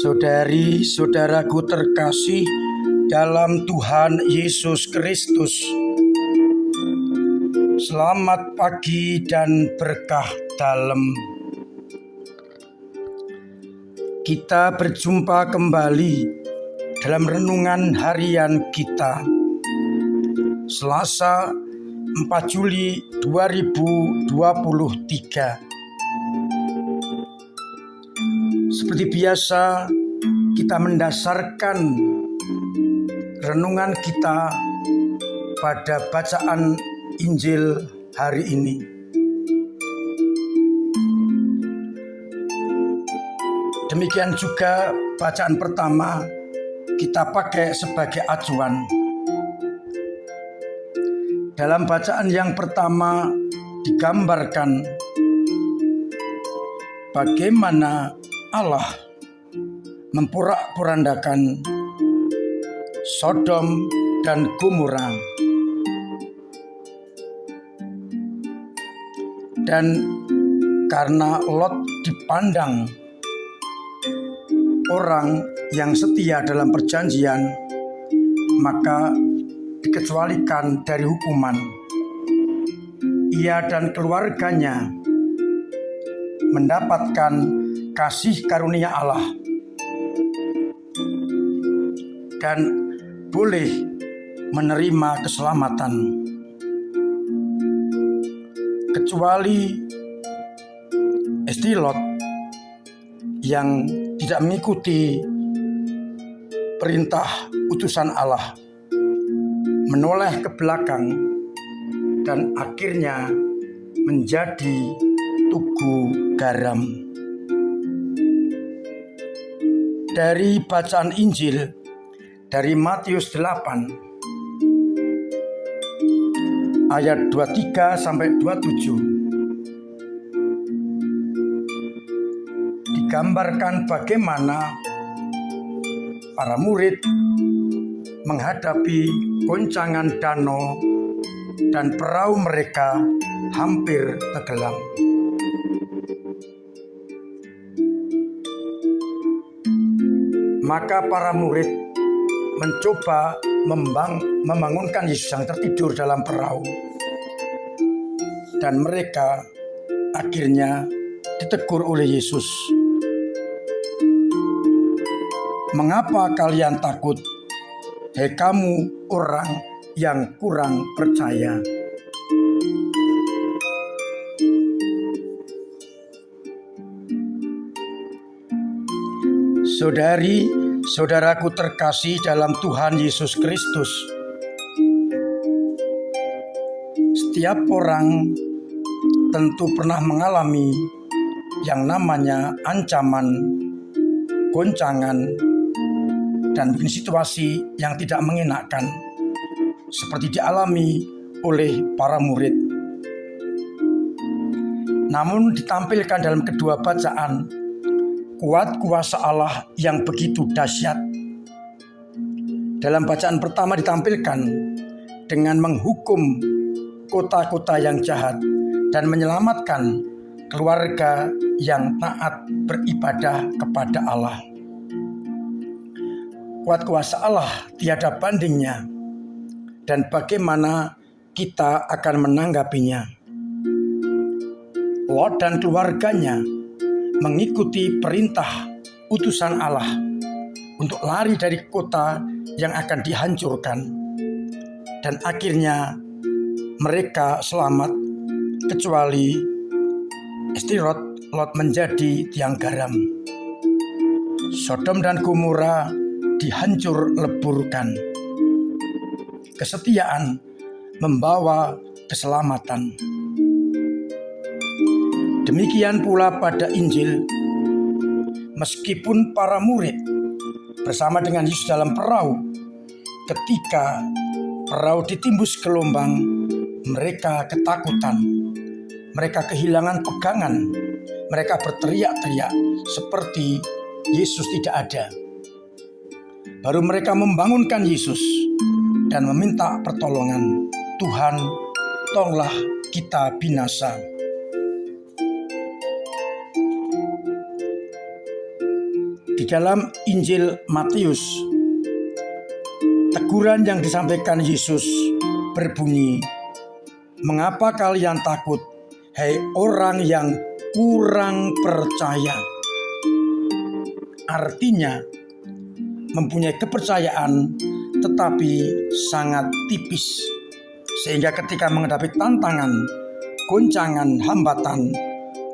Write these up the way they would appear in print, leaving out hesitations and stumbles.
Saudari-saudaraku terkasih dalam Tuhan Yesus Kristus, selamat pagi dan berkah dalam. Kita berjumpa kembali dalam renungan harian kita, Selasa 4 Juli 2023. Seperti biasa, kita mendasarkan renungan kita pada bacaan Injil hari ini. Demikian juga bacaan pertama kita pakai sebagai acuan. Dalam bacaan yang pertama digambarkan bagaimana Allah memporak-porandakan Sodom dan Gomora, dan karena Lot dipandang orang yang setia dalam perjanjian, maka dikecualikan dari hukuman. Ia dan keluarganya mendapatkan kasih karunia Allah dan boleh menerima keselamatan, kecuali istri Lot yang tidak mengikuti perintah utusan Allah, menoleh ke belakang dan akhirnya menjadi tugu garam. Dari bacaan Injil dari Matius 8 ayat 23 sampai 27 digambarkan bagaimana para murid menghadapi goncangan danau dan perahu mereka hampir tenggelam. Maka para murid mencoba membangunkan Yesus yang tertidur dalam perahu, dan mereka akhirnya ditegur oleh Yesus. "Mengapa kalian takut, hei kamu orang yang kurang percaya?" Saudari-saudaraku terkasih dalam Tuhan Yesus Kristus, setiap orang tentu pernah mengalami yang namanya ancaman, goncangan, dan mungkin situasi yang tidak mengenakan, seperti dialami oleh para murid. Namun ditampilkan dalam kedua bacaan kuat kuasa Allah yang begitu dahsyat. Dalam bacaan pertama ditampilkan dengan menghukum kota-kota yang jahat dan menyelamatkan keluarga yang taat beribadah kepada Allah. Kuat kuasa Allah tiada bandingnya, dan bagaimana kita akan menanggapinya. Lot dan keluarganya mengikuti perintah utusan Allah untuk lari dari kota yang akan dihancurkan, dan akhirnya mereka selamat, kecuali istri Lot menjadi tiang garam. Sodom dan Gomora dihancur leburkan. Kesetiaan membawa keselamatan. Demikian pula pada Injil, meskipun para murid bersama dengan Yesus dalam perahu, ketika perahu ditimbus gelombang, mereka ketakutan, mereka kehilangan pegangan, mereka berteriak-teriak seperti Yesus tidak ada. baru mereka membangunkan Yesus dan meminta pertolongan. Tuhan, tolonglah kita binasa. Di dalam Injil Matius, teguran yang disampaikan Yesus berbunyi, "Mengapa kalian takut, hai orang yang kurang percaya?" Artinya, mempunyai kepercayaan tetapi sangat tipis, sehingga ketika menghadapi tantangan, goncangan, hambatan,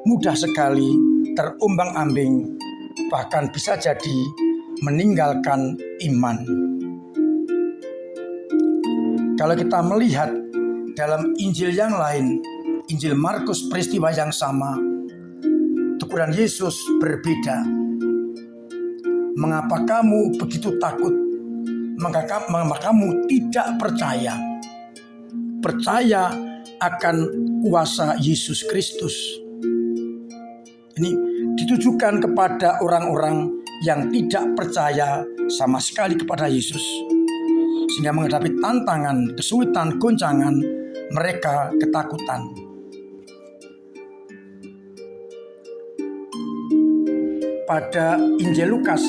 mudah sekali terombang-ambing, bahkan bisa jadi meninggalkan iman. Kalau kita melihat dalam Injil yang lain, Injil Markus, peristiwa yang sama, teguran Yesus berbeda. "Mengapa kamu begitu takut? Mengapa kamu tidak percaya?" Percaya akan kuasa Yesus Kristus. Ini ditujukan kepada orang-orang yang tidak percaya sama sekali kepada Yesus, sehingga menghadapi tantangan, kesulitan, goncangan, mereka ketakutan. Pada Injil Lukas,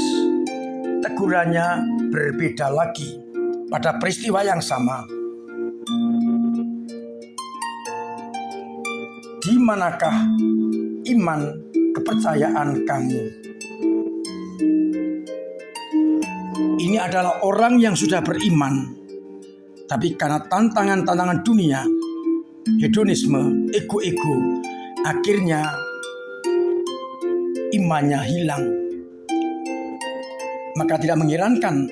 tegurannya berbeda lagi pada peristiwa yang sama. "Di manakah iman kepercayaan kamu?" Ini adalah orang yang sudah beriman, tapi karena tantangan-tantangan dunia, hedonisme, ego-ego, akhirnya imannya hilang. Maka tidak mengherankan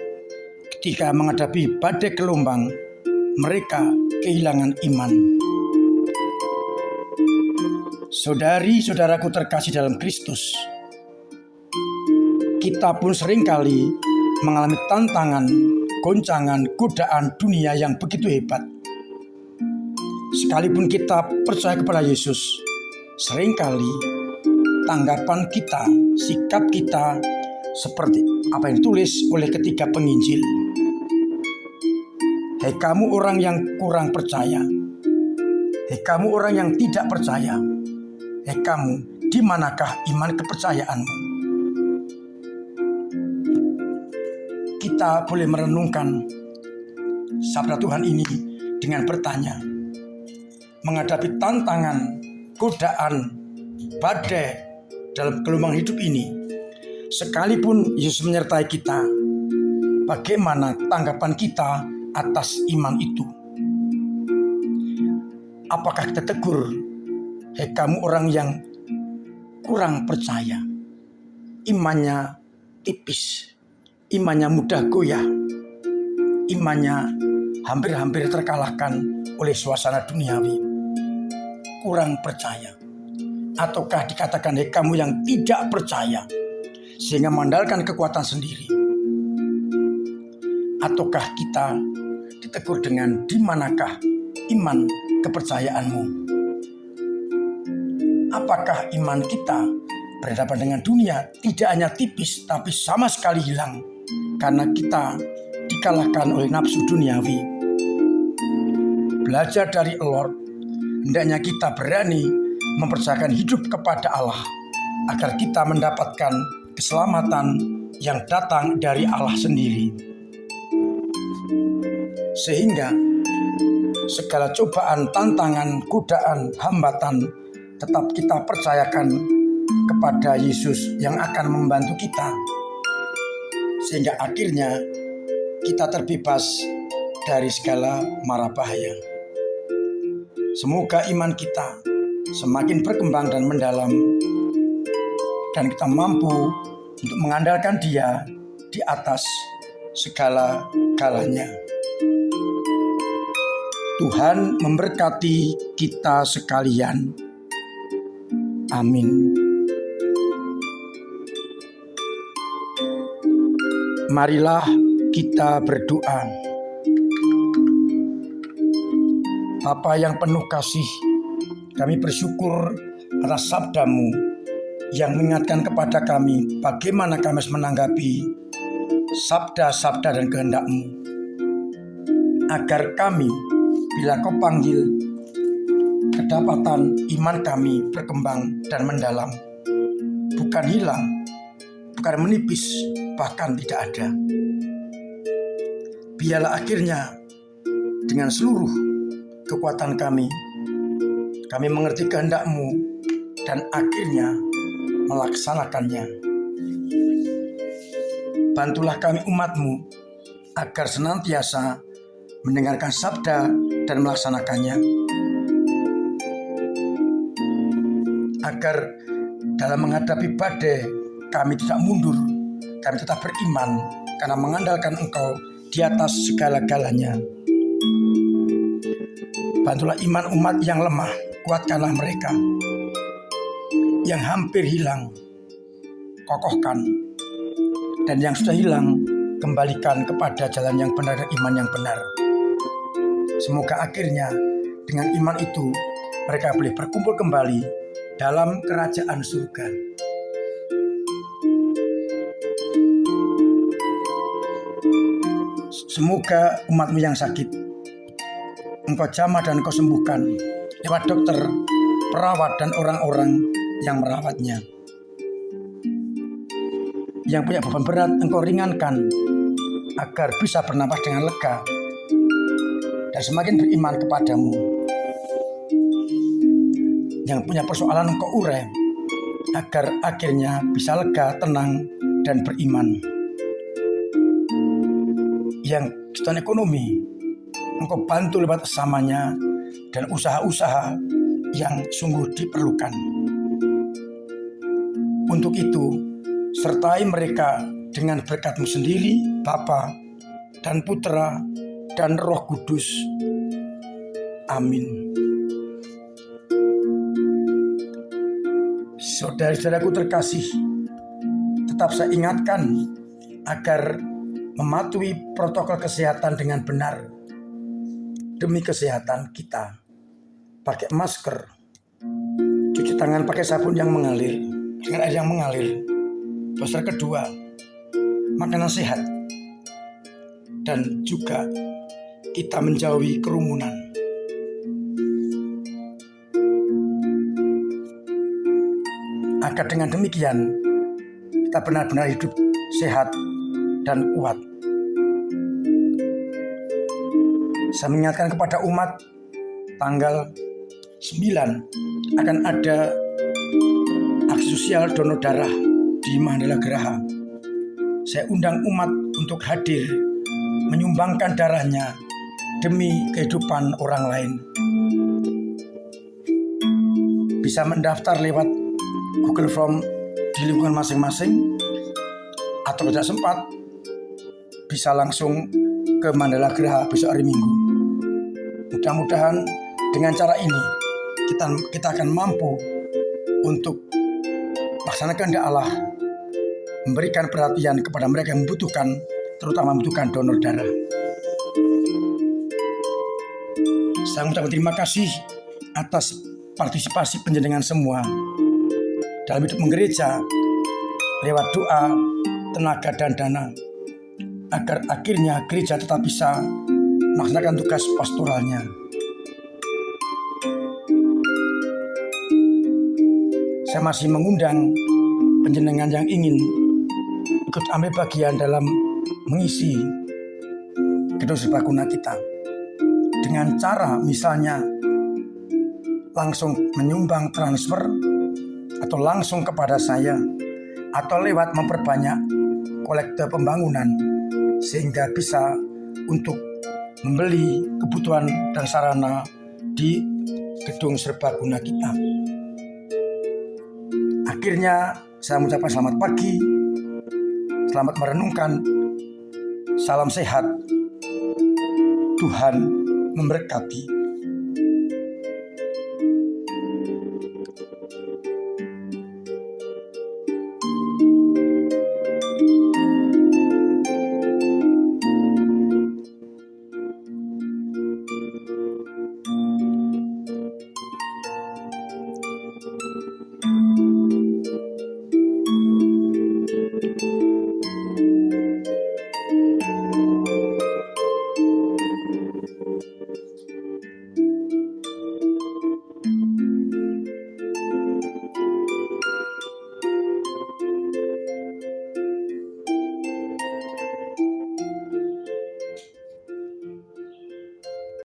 ketika menghadapi badai gelombang, mereka kehilangan iman. Saudari-saudaraku terkasih dalam Kristus, kita pun seringkali mengalami tantangan, goncangan, godaan dunia yang begitu hebat. Sekalipun kita percaya kepada Yesus, seringkali tanggapan kita, sikap kita seperti apa yang ditulis oleh ketiga penginjil. "Hei kamu orang yang kurang percaya, hei kamu orang yang tidak percaya, hei kamu, di manakah iman kepercayaanmu?" Kita boleh merenungkan sabda Tuhan ini dengan bertanya, menghadapi tantangan, godaan, badai dalam gelombang hidup ini, sekalipun Yesus menyertai kita, bagaimana tanggapan kita atas iman itu? Apakah kita tegur, "Hei kamu orang yang kurang percaya, imannya tipis, imannya mudah goyah, imannya hampir-hampir terkalahkan oleh suasana duniawi, kurang percaya"? Ataukah dikatakan, "Hei kamu yang tidak percaya," sehingga mengandalkan kekuatan sendiri? Ataukah kita ditegur dengan, "Di manakah iman kepercayaanmu?" Apakah iman kita berhadapan dengan dunia tidak hanya tipis tapi sama sekali hilang karena kita dikalahkan oleh nafsu duniawi? Belajar dari Lord, hendaknya kita berani mempercayakan hidup kepada Allah agar kita mendapatkan keselamatan yang datang dari Allah sendiri. Sehingga segala cobaan, tantangan, godaan, hambatan tetap kita percayakan kepada Yesus yang akan membantu kita, sehingga akhirnya kita terbebas dari segala mara bahaya. Semoga iman kita semakin berkembang dan mendalam, dan kita mampu untuk mengandalkan Dia di atas segala-galanya. Tuhan memberkati kita sekalian. Amin. Marilah kita berdoa. Bapa yang penuh kasih, kami bersyukur atas sabda-Mu yang mengingatkan kepada kami bagaimana kami harus menanggapi sabda-sabda dan kehendak-Mu, agar kami bila Kau panggil, kedapatan iman kami berkembang dan mendalam, bukan hilang, bukan menipis, bahkan tidak ada. Biarlah akhirnya dengan seluruh kekuatan kami mengerti kehendak-Mu dan akhirnya melaksanakannya. Bantulah kami umat-Mu agar senantiasa mendengarkan sabda dan melaksanakannya, agar dalam menghadapi badai kami tidak mundur, kami tetap beriman karena mengandalkan Engkau di atas segala-galanya. Bantulah iman umat yang lemah, kuatkanlah mereka. Yang hampir hilang, kokohkan. Dan yang sudah hilang, kembalikan kepada jalan yang benar dan iman yang benar. Semoga akhirnya dengan iman itu mereka boleh berkumpul kembali dalam kerajaan surga. Semoga umat-Mu yang sakit Engkau jamah dan Engkau sembuhkan lewat dokter, perawat, dan orang-orang yang merawatnya. Yang punya beban berat Engkau ringankan agar bisa bernapas dengan lega dan semakin beriman kepadamu. Yang punya persoalan Engkau urai agar akhirnya bisa lega, tenang, dan beriman. Yang kesulitan ekonomi Engkau bantu lewat sesamanya dan usaha-usaha yang sungguh diperlukan. Untuk itu, sertai mereka dengan berkat-Mu sendiri, Bapa dan Putra dan Roh Kudus. Amin. Saudara-saudaraku terkasih, tetap saya ingatkan agar mematuhi protokol kesehatan dengan benar demi kesehatan kita. Pakai masker, cuci tangan pakai sabun yang mengalir, dengan air yang mengalir. Dosa kedua, makanan sehat, dan juga kita menjauhi kerumunan. Agar dengan demikian kita benar-benar hidup sehat dan kuat. Saya mengingatkan kepada umat, tanggal 9 akan ada aksi sosial donor darah di Mandala Geraha. Saya undang umat untuk hadir menyumbangkan darahnya demi kehidupan orang lain. Bisa mendaftar lewat Google Form di lingkungan masing-masing, atau tidak sempat bisa langsung ke Mandala Geraha besok hari Minggu. Mudah-mudahan dengan cara ini kita akan mampu untuk melaksanakan kehendak Allah, memberikan perhatian kepada mereka yang membutuhkan, terutama membutuhkan donor darah. Saya mengucapkan terima kasih atas partisipasi penjenengan semua dalam hidup menggereja lewat doa, tenaga, dan dana, agar akhirnya gereja tetap bisa melaksanakan tugas pastoralnya. Saya masih mengundang penjenengan yang ingin ikut ambil bagian dalam mengisi gedung serbaguna kita dengan cara misalnya langsung menyumbang transfer atau langsung kepada saya, atau lewat memperbanyak kolekte pembangunan sehingga bisa untuk membeli kebutuhan dan sarana di gedung serbaguna kita. Akhirnya saya mengucapkan selamat pagi, selamat merenungkan, salam sehat, Tuhan memberkati.